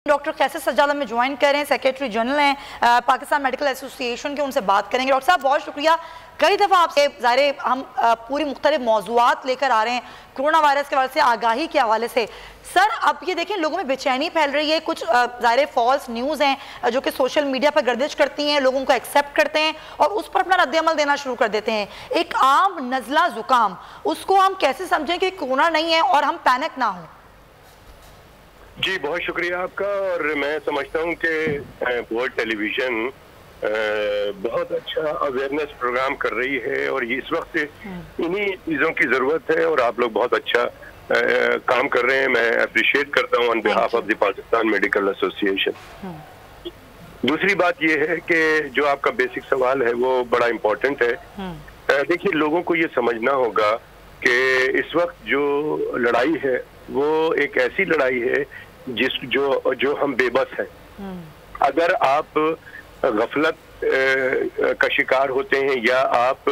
Doctor कैसे सज्जाद में join कर रहे हैं, सेक्रेटरी जनरल हैं पाकिस्तान मेडिकल एसोसिएशन के, उनसे बात करेंगे। डॉक्टर साहब बहुत शुक्रिया। कई दफ़ा आपसे ज़ाहिर हम पूरी मुख्तलिफ मौज़ूआत लेकर आ रहे हैं कोरोना वायरस के हवाले से, आगाही के हवाले से। सर अब ये देखें लोगों में बेचैनी फैल रही है, कुछ ज़ाहिर फॉल्स न्यूज़ हैं जो कि सोशल मीडिया पर गर्दिश करती हैं, लोग उनको एक्सेप्ट करते हैं और उस पर अपना रद्द-ए-अमल देना शुरू कर देते हैं। एक आम नज़ला ज़ुकाम, उसको हम कैसे समझें कि कोरोना नहीं है और हम पैनिक ना हों? जी बहुत शुक्रिया आपका। और मैं समझता हूँ कि वर्ल्ड टेलीविज़न बहुत अच्छा अवेयरनेस प्रोग्राम कर रही है और इस वक्त इन्हीं चीज़ों की ज़रूरत है और आप लोग बहुत अच्छा काम कर रहे हैं। मैं अप्रिशिएट करता हूँ on behalf of the Pakistan medical association. दूसरी बात ये है कि जो आपका बेसिक सवाल है वो बड़ा इम्पोर्टेंट है। देखिए लोगों को ये समझना होगा कि इस वक्त जो लड़ाई है वो एक ऐसी लड़ाई है जो हम बेबस हैं। अगर आप गफलत का शिकार होते हैं या आप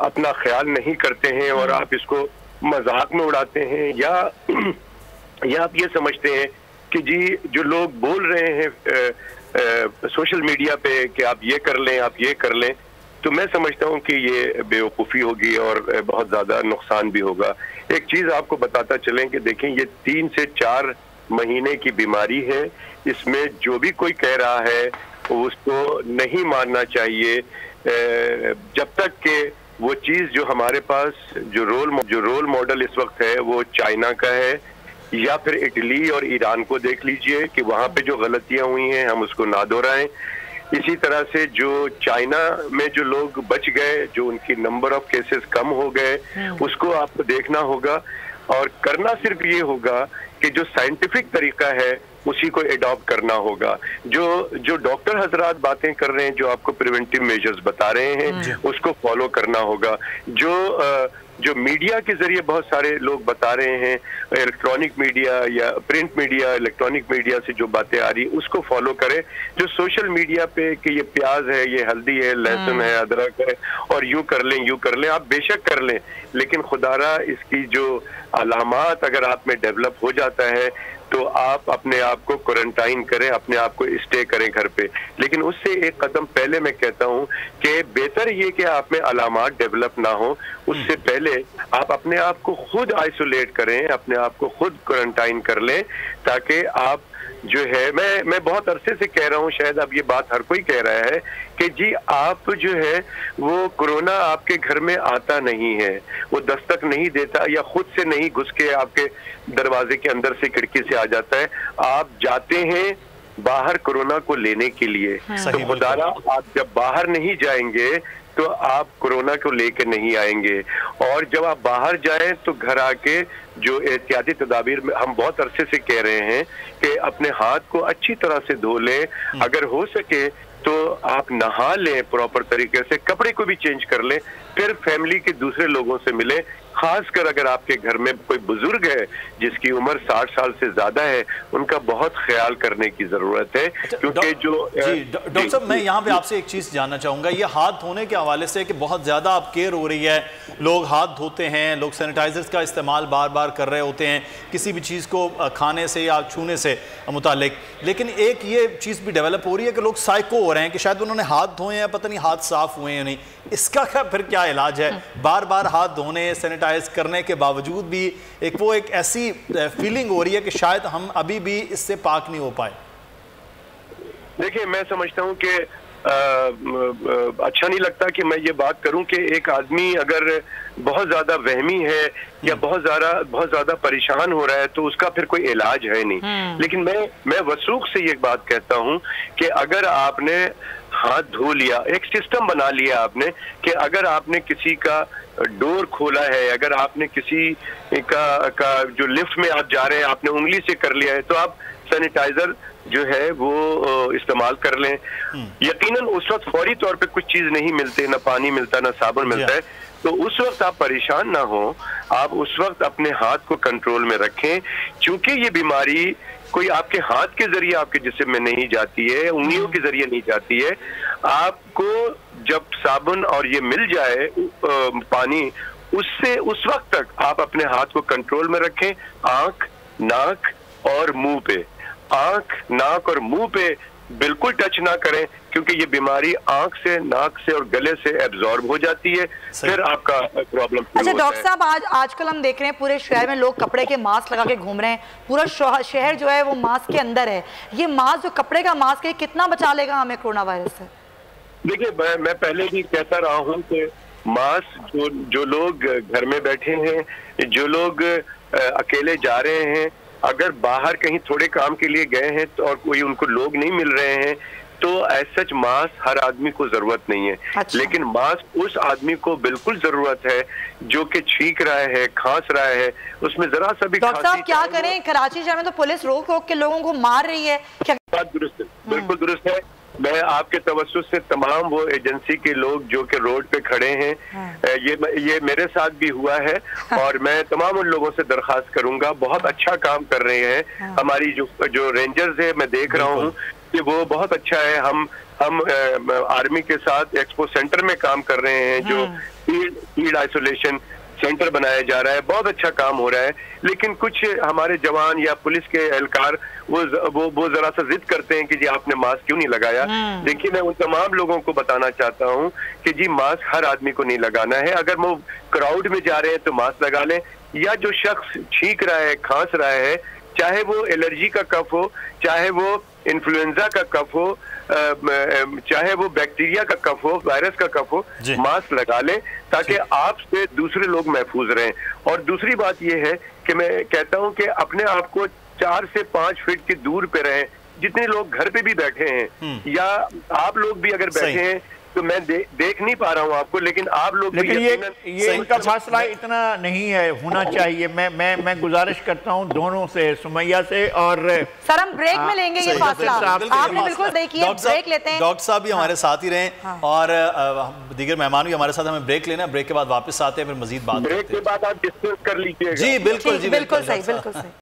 अपना ख्याल नहीं करते हैं और आप इसको मजाक में उड़ाते हैं या आप ये समझते हैं कि जी जो लोग बोल रहे हैं सोशल मीडिया पे कि आप ये कर लें, आप ये कर लें, तो मैं समझता हूँ कि ये बेवकूफ़ी होगी और बहुत ज़्यादा नुकसान भी होगा। एक चीज़ आपको बताता चलें कि देखें ये 3 से 4 महीने की बीमारी है। इसमें जो भी कोई कह रहा है उसको नहीं मानना चाहिए जब तक कि वो चीज़ जो हमारे पास जो रोल मॉडल इस वक्त है वो चाइना का है या फिर इटली और ईरान को देख लीजिए कि वहाँ पे जो गलतियाँ हुई हैं हम उसको ना दोहराएं। इसी तरह से जो चाइना में जो लोग बच गए, जो उनकी नंबर ऑफ केसेस कम हो गए, उसको आपको देखना होगा और करना सिर्फ ये होगा कि जो साइंटिफिक तरीका है उसी को एडॉप्ट करना होगा। जो डॉक्टर हजरात बातें कर रहे हैं, जो आपको प्रिवेंटिव मेजर्स बता रहे हैं उसको फॉलो करना होगा। जो मीडिया के जरिए बहुत सारे लोग बता रहे हैं, इलेक्ट्रॉनिक मीडिया या प्रिंट मीडिया, इलेक्ट्रॉनिक मीडिया से जो बातें आ रही उसको फॉलो करें। जो सोशल मीडिया पे कि ये प्याज है, ये हल्दी है, लहसुन है, अदरक है और यूं कर लें, आप बेशक कर लें, लेकिन खुदारा इसकी जो अलामात अगर आप में डेवलप हो जाता है तो आप अपने आप को क्वारंटाइन करें, अपने आप को स्टे करें घर पे। लेकिन उससे एक कदम पहले मैं कहता हूं कि बेहतर ये कि आप में अलामात डेवलप ना हो, उससे पहले आप अपने आप को खुद आइसोलेट करें, अपने आप को खुद क्वारंटाइन कर लें, ताकि आप जो है मैं बहुत अरसे से कह रहा हूँ, शायद अब ये बात हर कोई कह रहा है कि जी आप जो है वो कोरोना आपके घर में आता नहीं है, वो दस्तक नहीं देता या खुद से नहीं घुस के आपके दरवाजे के अंदर से खिड़की से आ जाता है। आप जाते हैं बाहर कोरोना को लेने के लिए, तो खुदारा आप जब बाहर नहीं जाएंगे तो आप कोरोना को लेकर नहीं आएंगे। और जब आप बाहर जाएं तो घर आके जो एहतियाती तदाबीर में हम बहुत अरसे से कह रहे हैं कि अपने हाथ को अच्छी तरह से धो लें, अगर हो सके तो आप नहा लें प्रॉपर तरीके से, कपड़े को भी चेंज कर लें, फिर फैमिली के दूसरे लोगों से मिलें। खासकर अगर आपके घर में कोई बुजुर्ग है जिसकी उम्र 60 साल से ज्यादा है, उनका बहुत ख्याल करने की जरूरत है। क्योंकि डॉक्टर साहब मैं यहाँ पे आपसे एक चीज जानना चाहूंगा, ये हाथ धोने के हवाले से कि बहुत ज्यादा अब केयर हो रही है, लोग हाथ धोते हैं, लोग सैनिटाइजर्स का इस्तेमाल बार बार कर रहे होते हैं किसी भी चीज को खाने से या छूने से मुतालिक, लेकिन एक ये चीज भी डेवलप हो रही है कि लोग साइको हो रहे हैं कि शायद उन्होंने हाथ धोए हैं, पता नहीं हाथ साफ हुए हैं नहीं। इसका फिर क्या इलाज है? बार बार हाथ धोने सैनिटाइज करने के बावजूद भी एक ऐसी फीलिंग हो रही है कि शायद हम अभी भी इससे पाक नहीं हो पाए। देखिए मैं समझता हूं कि अच्छा नहीं लगता कि मैं ये बात करूं कि एक आदमी अगर बहुत ज्यादा वहमी है या बहुत ज्यादा परेशान हो रहा है तो उसका फिर कोई इलाज है नहीं। लेकिन मैं वसूख से ये बात कहता हूं कि अगर आपने हाथ धो लिया, एक सिस्टम बना लिया आपने कि अगर आपने किसी का डोर खोला है, अगर आपने किसी का जो लिफ्ट में आप जा रहे हैं आपने उंगली से कर लिया है, तो आप सैनिटाइजर जो है वो इस्तेमाल कर लें। यकीनन उस वक्त फौरी तौर पे कुछ चीज नहीं मिलती, ना पानी मिलता ना साबुन मिलता है, तो उस वक्त आप परेशान ना हो, आप उस वक्त अपने हाथ को कंट्रोल में रखें। क्योंकि ये बीमारी कोई आपके हाथ के जरिए आपके जिस्म में नहीं जाती है, उंगलियों के जरिए नहीं जाती है। आपको जब साबुन और ये मिल जाए पानी, उससे उस वक्त तक आप अपने हाथ को कंट्रोल में रखें। आंख, नाक, اور منہ پہ، آنکھ، ناک اور منہ پہ بالکل ٹچ نہ کریں، کیونکہ یہ بیماری آنکھ سے، ناک سے اور گلے سے ایبزارب ہو جاتی ہے، پھر آپ کا پرابلم شروع ہوتا ہے۔ اچھا ڈاکٹر صاحب، آج کل ہم دیکھ رہے ہیں پورے شہر میں لوگ کپڑے کے ماسک لگا کے گھوم رہے ہیں، پورا شہر جو ہے وہ ماسک کے اندر ہے۔ یہ ماسک جو کپڑے کا ماسک ہے کتنا بچا لے گا ہمیں کورونا وائرس سے؟ دیکھیے میں پہلے بھی کہتا رہا ہوں کہ ماسک جو لوگ گھر میں بیٹھے ہیں، جو لوگ اکیلے جا رہے ہیں، اگر باہر کہیں تھوڑے کام کے لیے گئے ہیں اور کوئی ان کو لوگ نہیں مل رہے ہیں تو ایز سچ ماسک ہر آدمی کو ضرورت نہیں ہے، لیکن ماسک اس آدمی کو بالکل ضرورت ہے جو کہ چھینک رہا ہے، کھانس رہا ہے، اس میں ذرا سا بھی ڈاکٹر صاحب کیا کریں؟ کراچی شہر میں تو پولیس روک روک کے لوگوں کو مار رہی ہے۔ بات درست ہے، بالکل درست ہے۔ میں آپ کے توسط سے تمام وہ ایجنسی کے لوگ جو کہ روڈ پہ کھڑے ہیں، یہ میرے ساتھ بھی ہوا ہے، اور میں تمام ان لوگوں سے درخواست کروں گا، بہت اچھا کام کر رہے ہیں ہماری جو رینجرز ہیں، میں دیکھ رہا ہوں کہ وہ بہت اچھا ہے۔ ہم آرمی کے ساتھ ایکسپو سینٹر میں کام کر رہے ہیں، جو فیلڈ آئسولیشن سینٹر بنایا جا رہا ہے، بہت اچھا کام ہو رہا ہے، لیکن کچھ ہمارے جوان یا پولیس کے اہلکار وہ ذرا سا ضد کرتے ہیں کہ جی آپ نے ماسک کیوں نہیں لگایا۔ دیکھیے میں ان تمام لوگوں کو بتانا چاہتا ہوں کہ جی ماسک ہر آدمی کو نہیں لگانا ہے، اگر وہ کراؤڈ میں جا رہے ہیں تو ماسک لگا لیں، یا جو شخص چھینک رہا ہے، کھانس رہا ہے، چاہے وہ الرجی کا کف ہو، چاہے وہ انفلوئنزا کا کف ہو، چاہے وہ بیکٹیریا کا کف ہو، وائرس کا کف ہو، ماسک لگا لیں تاکہ آپ سے دوسرے لوگ محفوظ رہیں۔ اور دوسری بات یہ ہے کہ میں کہتا ہوں کہ اپنے آپ کو 4 سے 5 فٹ کی دور پہ رہیں، جتنے لوگ گھر پہ بھی بیٹھے ہیں یا آپ لوگ بھی اگر بیٹھے ہیں تو میں دیکھ نہیں پا رہا ہوں آپ کو، لیکن آپ لوگ لیکن یہ ان کا فاصلہ اتنا نہیں ہے، ہونا چاہیے۔ میں گزارش کرتا ہوں دونوں سے، سمیہ سے اور سر ہم بریک میں لیں گے یہ فاصلہ، آپ نے بالکل دیکھیے بریک لیتے ہیں۔ ڈاکٹر صاحب بھی ہمارے ساتھ ہی رہیں اور دیگر مہمان بھی ہمارے ساتھ، ہمیں بریک لینا ہے، بریک کے بعد واپس آتے ہیں، پھر مزید بات کرتے ہیں۔ بریک کے بعد آپ ڈسکس کر لیجیے گا۔ جی بالکل، بالکل صحیح، بالکل صحیح۔